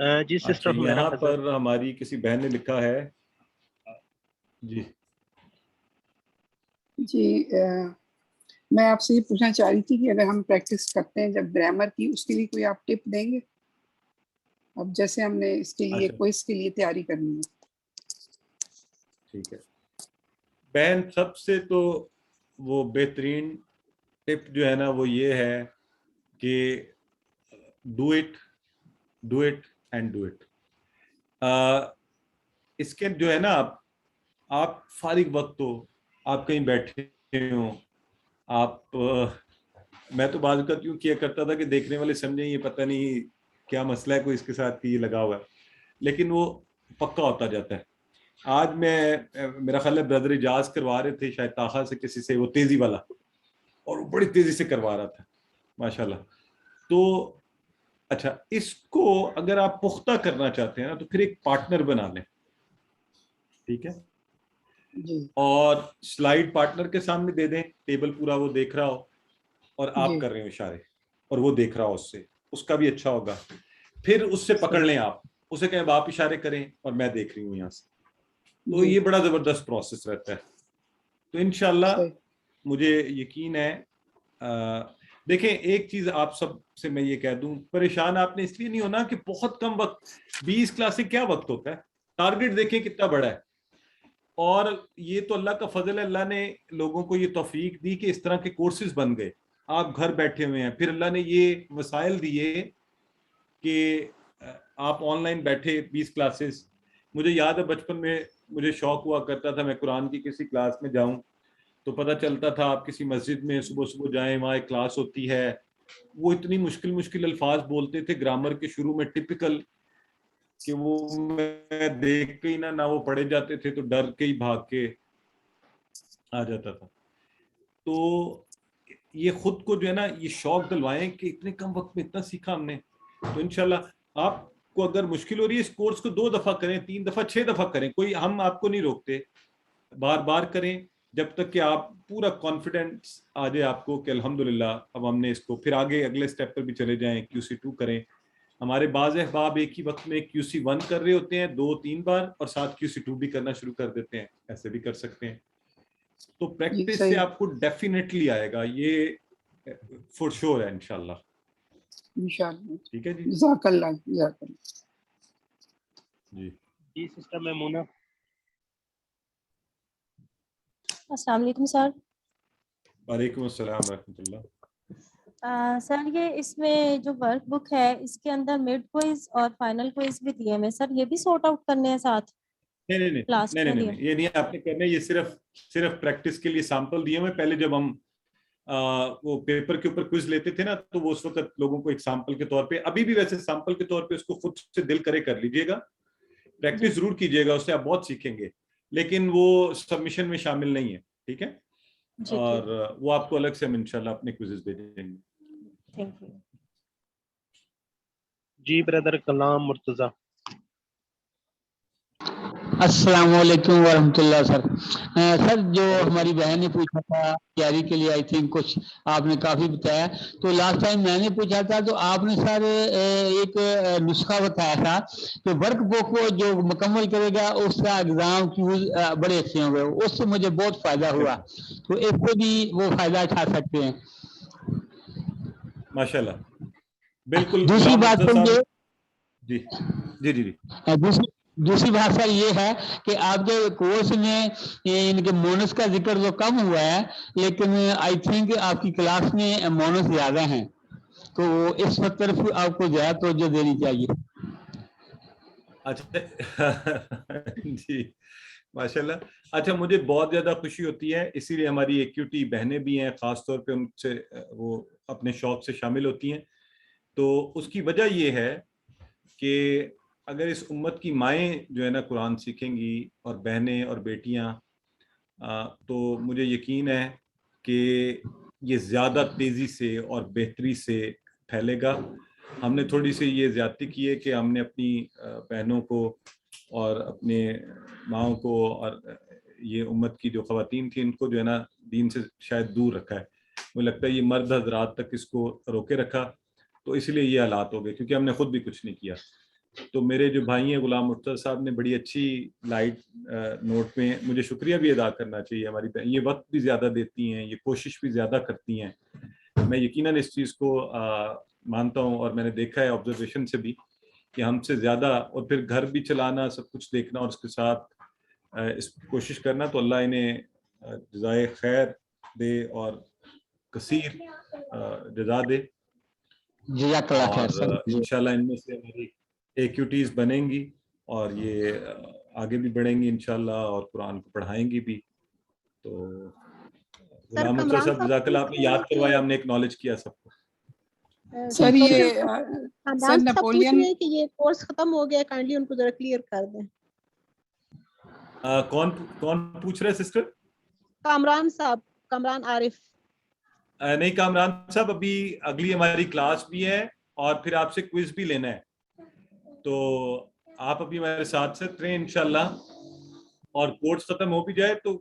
جی اچھا سسٹر میرا یہاں پر ہماری کسی بہن نے لکھا ہے جی جی میں آپ سے یہ پوچھنا چاہ رہی تھی کہ اگر ہم پریکٹس کرتے ہیں جب گرامر کی، اس کے لیے کوئی آپ ٹپ دیں گے؟ اب جیسے ہم نے اس کے لیے اچھا کوئز کے لیے تیاری کرنی ہے. ٹھیک ہے بہن، سب سے تو وہ بہترین ٹپ جو ہے نا وہ یہ ہے کہ do it and do it. اس کے جو ہے نا آپ فارغ وقت ہو، آپ کہیں بیٹھے ہوں، آپ میں تو بعض اوقات یوں کیا کرتا تھا کہ دیکھنے والے سمجھیں یہ پتہ نہیں کیا مسئلہ ہے کوئی اس کے ساتھ یہ لگا ہوا ہے، لیکن وہ پکا ہوتا جاتا ہے. آج میرا خیال ہے بردر اجاز کروا رہے تھے شاید طاہا سے کسی سے، وہ تیزی والا، اور وہ بڑی تیزی سے کروا رہا تھا ماشاءاللہ. تو اچھا اس کو اگر آپ پختہ کرنا چاہتے ہیں نا تو پھر ایک پارٹنر بنا لیں، ٹھیک ہے، جی اور سلائیڈ پارٹنر کے سامنے دے دیں، ٹیبل پورا وہ دیکھ رہا ہو اور آپ جی کر رہے ہو اشارے اور وہ دیکھ رہا ہو، اس کا بھی اچھا ہوگا. پھر اس سے پکڑ لیں، آپ اسے کہیں آپ اشارے کریں اور میں دیکھ رہی ہوں یہاں سے. تو جی یہ بڑا زبردست پروسیس رہتا ہے. تو انشاءاللہ صحیح. مجھے یقین ہے. دیکھیں ایک چیز آپ سب سے میں یہ کہہ دوں، پریشان آپ نے اس لیے نہیں ہونا کہ بہت کم وقت، 20 کلاسیں کیا وقت ہوتا ہے، ٹارگٹ دیکھیں کتنا بڑا ہے. اور یہ تو اللہ کا فضل ہے، اللہ نے لوگوں کو یہ توفیق دی کہ اس طرح کے کورسز بن گئے، آپ گھر بیٹھے ہوئے ہیں. پھر اللہ نے یہ وسائل دیے کہ آپ آن لائن بیٹھے 20 کلاسز. مجھے یاد ہے بچپن میں مجھے شوق ہوا کرتا تھا میں قرآن کی کسی کلاس میں جاؤں تو پتہ چلتا تھا آپ کسی مسجد میں صبح جائیں، وہاں ایک کلاس ہوتی ہے، وہ اتنی مشکل الفاظ بولتے تھے گرامر کے شروع میں ٹپیکل، کہ وہ میں دیکھ کے ہی نہ وہ پڑھے جاتے تھے تو ڈر کے ہی بھاگ کے آ جاتا تھا. تو یہ خود کو جو ہے نا یہ شوق دلوائیں کہ اتنے کم وقت میں اتنا سیکھا ہم نے. تو انشاءاللہ آپ کو اگر مشکل ہو رہی ہے اس کورس کو 2 دفعہ کریں، 3 دفعہ، 6 دفعہ کریں، کوئی ہم آپ کو نہیں روکتے، بار بار کریں جب تک کہ آپ پورا کانفیڈنس آ جائے آپ کو کہ الحمدللہ اب ہم نے اس کو، پھر آگے اگلے سٹیپ پر بھی چلے جائیں، QC2 کریں. ہمارے بعض احباب ایک ہی وقت میں QC1 کر رہے ہوتے ہیں 2-3 بار، اور ساتھ QC2 بھی کرنا شروع کر دیتے ہیں، ایسے بھی کر سکتے ہیں. تو جی پریکٹس سے صحیح. آپ کو ڈیفینیٹلی آئے گا، یہ فور شور ہے انشاءاللہ. انشاءاللہ. ٹھیک ہے جی. جزاک اللہ. جزاک اللہ. جی سسٹر میمونہ. السلام علیکم سر. وعلیکم السلام ورحمۃ اللہ. سر یہ اس میں جو ورک بک ہے اس کے اندر مڈ کوئز اور فائنل کوئز بھی دیے ہیں سر، یہ بھی سارٹ آؤٹ کرنے ہیں ساتھ؟ نہیں یہ نہیں آپ نے کرنا، یہ صرف پریکٹس کے لیے سیمپل دیے ہوئے. پہلے جب ہم وہ پیپر کے اوپر کوئز لیتے تھے نا تو وہ اس وقت لوگوں کو ایک سیمپل کے طور پہ، ابھی بھی ویسے سیمپل کے طور پہ اس کو خود سے دل کرے کر لیجئے گا، پریکٹس ضرور کیجئے گا، اس سے آپ بہت سیکھیں گے، لیکن وہ سبمیشن میں شامل نہیں ہے. ٹھیک ہے، اور وہ آپ کو الگ سے ہم انشاءاللہ اپنے کوئزز بھیجیں گے. Thank you. جی بردر کلام مرتضی. السلام علیکم ورحمۃ اللہ. سر جو ہماری بہن نے پوچھا تھا تیاری کے لیے، آئی تھنک کچھ آپ نے کافی بتایا. تو لاسٹ ٹائم میں نے پوچھا تھا تو آپ نے سر ایک نسخہ بتایا تھا کہ ورک بک کو جو مکمل کرے گا اس کا ایگزام کی بڑے اچھے ہوں گے، اس سے مجھے بہت فائدہ ہوا، تو اس سے بھی وہ فائدہ اٹھا سکتے ہیں. ماشاءاللہ بالکل. دوسری غلام بات مرتضی سر صاحب جی دوسری بات سر یہ ہے کہ آپ کے کورس میں ان کے مونس کا ذکر تو کم ہوا ہے، لیکن آئی تھنک آپ کی کلاس میں مونس زیادہ ہیں، تو اس وقت طرف آپ کو زیادہ توجہ دینی چاہیے. اچھا جی ماشاءاللہ. اچھا مجھے بہت زیادہ خوشی ہوتی ہے، اسی لیے ہماری ایکیوٹی بہنیں بھی ہیں، خاص طور پہ ان سے وہ اپنے شوق سے شامل ہوتی ہیں. تو اس کی وجہ یہ ہے کہ اگر اس امت کی مائیں جو ہے نا قرآن سیکھیں گی اور بہنیں اور بیٹیاں، تو مجھے یقین ہے کہ یہ زیادہ تیزی سے اور بہتری سے پھیلے گا. ہم نے تھوڑی سی یہ زیادتی کی ہے کہ ہم نے اپنی بہنوں کو اور اپنے ماؤں کو اور یہ امت کی جو خواتین تھیں ان کو جو ہے نا دین سے شاید دور رکھا ہے. مجھے لگتا ہے یہ مرد حضرات تک اس کو روکے رکھا، تو اس لیے یہ حالات ہو گئے، کیونکہ ہم نے خود بھی کچھ نہیں کیا. تو میرے جو بھائی ہیں غلام مرتضی صاحب نے بڑی اچھی لائٹ نوٹ میں مجھے شکریہ بھی ادا کرنا چاہیے. ہماری یہ وقت بھی زیادہ دیتی ہیں, یہ کوشش بھی زیادہ کرتی ہیں. میں یقیناً اس چیز کو مانتا ہوں, اور میں نے دیکھا ہے آبزرویشن سے بھی کہ ہم سے زیادہ, اور پھر گھر بھی چلانا, سب کچھ دیکھنا, اور اس کے ساتھ اس کوشش کرنا, تو اللہ انہیں جزائے خیر دے اور کثیر جزا دے. جزاک اللہ خیر اور سر. انشاءاللہ ان میں سے ہماری ایکٹیویٹیز بنیں گی اور یہ آگے بھی بڑھیں گی انشاءاللہ, اور قرآن کو پڑھائیں گی بھی. تو غلام مرتضی صاحب جزاک اللہ, آپ نے یاد کروایا, ہم نے ایکنالج کیا سب کو. سر یہ کامران سر صاحب پوچھ نیپولین رہے ہیں کہ یہ کورس ختم ہو گیا, کائنڈلی ان کو ذرا کلیئر کر دیں. کون پوچھ رہے ہیں سسٹر؟ کامران صاحب, کامران عارف. نہیں کامران صاحب, ابھی اگلی ہماری کلاس بھی ہے اور پھر آپ سے کوئز بھی لینا ہے, تو آپ ابھی ہمارے ساتھ ساتھ رہیں انشاءاللہ, اور کورس ختم ہو بھی جائے تو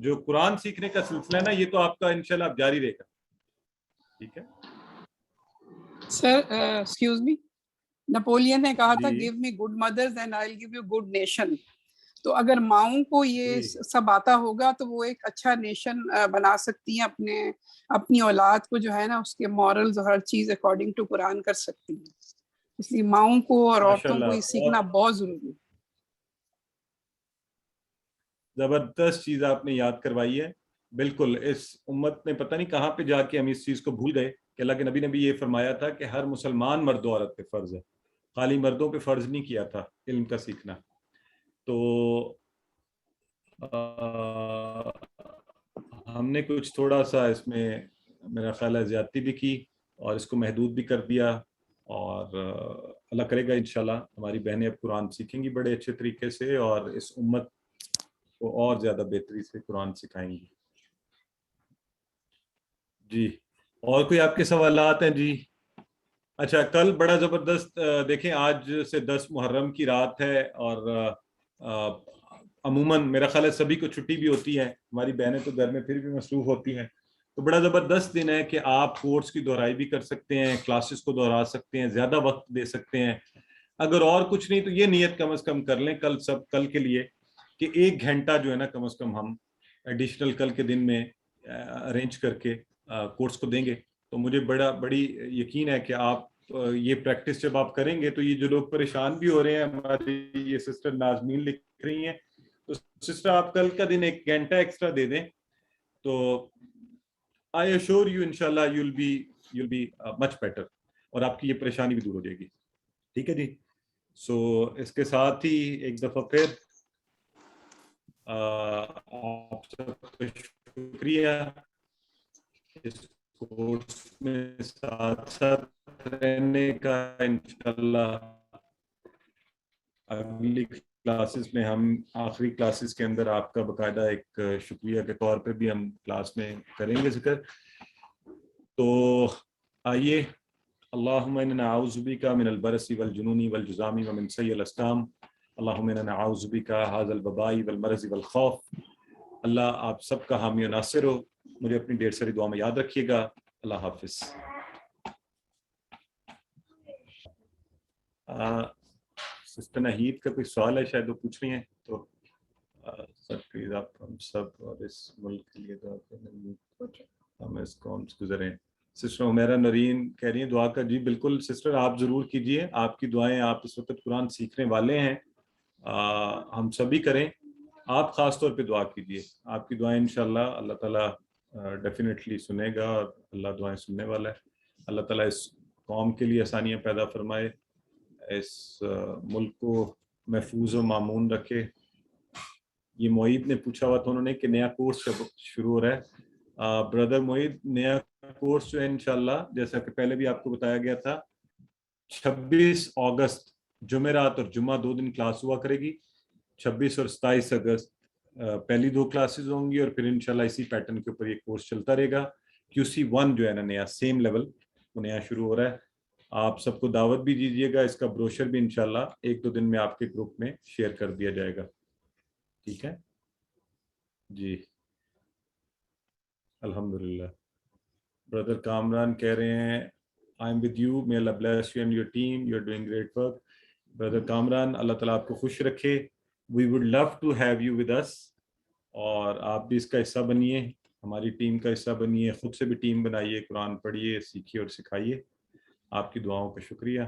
جو قرآن سیکھنے کا سلسلہ ہے نا, یہ تو آپ کا انشاءاللہ اب جاری رہے گا. ٹھیک ہے سر ایکسکیوز می, نیپولین نے کہا تھا جی. Give me good mothers and I will give you good nation. تو اگر ماؤں کو یہ جی. سب آتا ہوگا تو وہ ایک اچھا نیشن بنا سکتی ہیں, اپنی اولاد کو جو ہے نا اس کے مورلز اور ہر چیز اکارڈنگ ٹو قرآن کر سکتی ہیں. اس لیے ماؤں کو اور عورتوں کو یہ سیکھنا بہت ضروری ہے. زبردست چیز آپ نے یاد کروائی ہے. بالکل, اس امت نے پتہ نہیں کہاں پہ جا کے ہم اس چیز کو بھول گئے کہ اللہ کے نبی نے بھی یہ فرمایا تھا کہ ہر مسلمان مرد و عورت پہ فرض ہے, خالی مردوں پہ فرض نہیں کیا تھا علم کا سیکھنا. تو ہم نے کچھ تھوڑا سا اس میں میرا خیال ہے زیادتی بھی کی اور اس کو محدود بھی کر دیا, اور اللہ کرے گا انشاءاللہ ہماری بہنیں اب قرآن سیکھیں گی بڑے اچھے طریقے سے, اور اس امت کو اور زیادہ بہتری سے قرآن سکھائیں گی. جی, اور کوئی آپ کے سوالات ہیں؟ جی اچھا, کل بڑا زبردست, دیکھیں آج سے 10 محرم کی رات ہے, اور عموماً میرا خیال ہے سبھی کو چھٹی بھی ہوتی ہے, ہماری بہنیں تو گھر میں پھر بھی مصروف ہوتی ہیں, تو بڑا زبردست دن ہے کہ آپ کورس کی دہرائی بھی کر سکتے ہیں, کلاسز کو دہرا سکتے ہیں, زیادہ وقت دے سکتے ہیں. اگر اور کچھ نہیں تو یہ نیت کم از کم کر لیں کل کے لیے کہ 1 گھنٹہ جو ہے نا کم از کم ہم ایڈیشنل کل کے دن میں ارینج کر کے کورس کو دیں گے. تو مجھے بڑی یقین ہے کہ آپ یہ پریکٹس جب آپ کریں گے تو یہ جو لوگ پریشان بھی ہو رہے ہیں, ہماری یہ سسٹر نازمین لکھ رہی ہیں, تو سسٹر آپ کل کا دن 1 گھنٹہ ایکسٹرا دے دیں, تو I assure you انشاءاللہ you'll be much better, اور آپ کی یہ پریشانی بھی دور ہو جائے گی. ٹھیک ہے جی. سو اس کے ساتھ ہی ایک دفعہ پھر آپ سب کا شکریہ اس کورس میں ساتھ ساتھ رہنے کا. انشاءاللہ اگلی کلاسز میں ہم آخری کلاسز کے اندر آپ کا باقاعدہ ایک شکریہ کے طور پہ بھی ہم کلاس میں کریں گے ذکر. تو آئیے, اللہم انا نعوذ بک من البرص والجنون والجذام ومن سیء الاسقام, اللہم انا نعوذ بک هذا الوباء والمرض والخوف. اللہ آپ سب کا حامی و ناصر ہو. مجھے اپنی ڈھیر ساری دعا میں یاد رکھیے گا. اللہ حافظ. سسٹر نحید کا کوئی سوال ہے, شاید وہ پوچھ رہی ہیں, تو سر پلیز آپ ہم سب اور اس ملک کے لیے دعا کریں, ہم اس قوم سے گزریں. سسٹر عمیرہ نورین کہہ رہی ہیں دعا کا. جی بالکل سسٹر, آپ ضرور کیجئے, آپ کی دعائیں, آپ اس وقت قرآن سیکھنے والے ہیں, ہم سبھی کریں. آپ خاص طور پہ دعا کیجئے, آپ کی دعائیں انشاءاللہ اللہ تعالیٰ ڈیفینیٹلی سنے گا, اور اللہ دعائیں سننے والا ہے. اللہ تعالیٰ اس قوم کے لیے آسانیاں پیدا فرمائے, اس ملک کو محفوظ و مامون رکھے. یہ معید نے پوچھا ہوا تھا انہوں نے کہ نیا کورس شروع ہو رہا ہے. بردر معید, نیا کورس جو ہے انشاءاللہ جیسا کہ پہلے بھی آپ کو بتایا گیا تھا, 26 اگست جمعرات اور جمعہ 2 دن کلاس ہوا کرے گی. 26 اور 27 اگست پہلی 2 کلاسز ہوں گی, اور پھر انشاءاللہ اسی پیٹرن کے اوپر یہ کورس چلتا رہے گا. QC1 جو ہے نا نیا سیم لیول وہ نیا شروع ہو رہا ہے. آپ سب کو دعوت بھی دیجیے گا, اس کا بروشر بھی انشاءاللہ 1-2 دن میں آپ کے گروپ میں شیئر کر دیا جائے گا. ٹھیک ہے جی, الحمدللہ. بردر کامران کہہ رہے ہیں I am with you, may Allah bless you and your team, you are doing great work. برادر کامران, اللہ تعالیٰ آپ کو خوش رکھے. We would love to have you with us, اور آپ بھی اس کا حصہ بنیے, ہماری ٹیم کا حصہ بنیے, خود سے بھی ٹیم بنائیے, قرآن پڑھیے, سیکھیے اور سکھائیے. آپ کی دعاؤں کا شکریہ.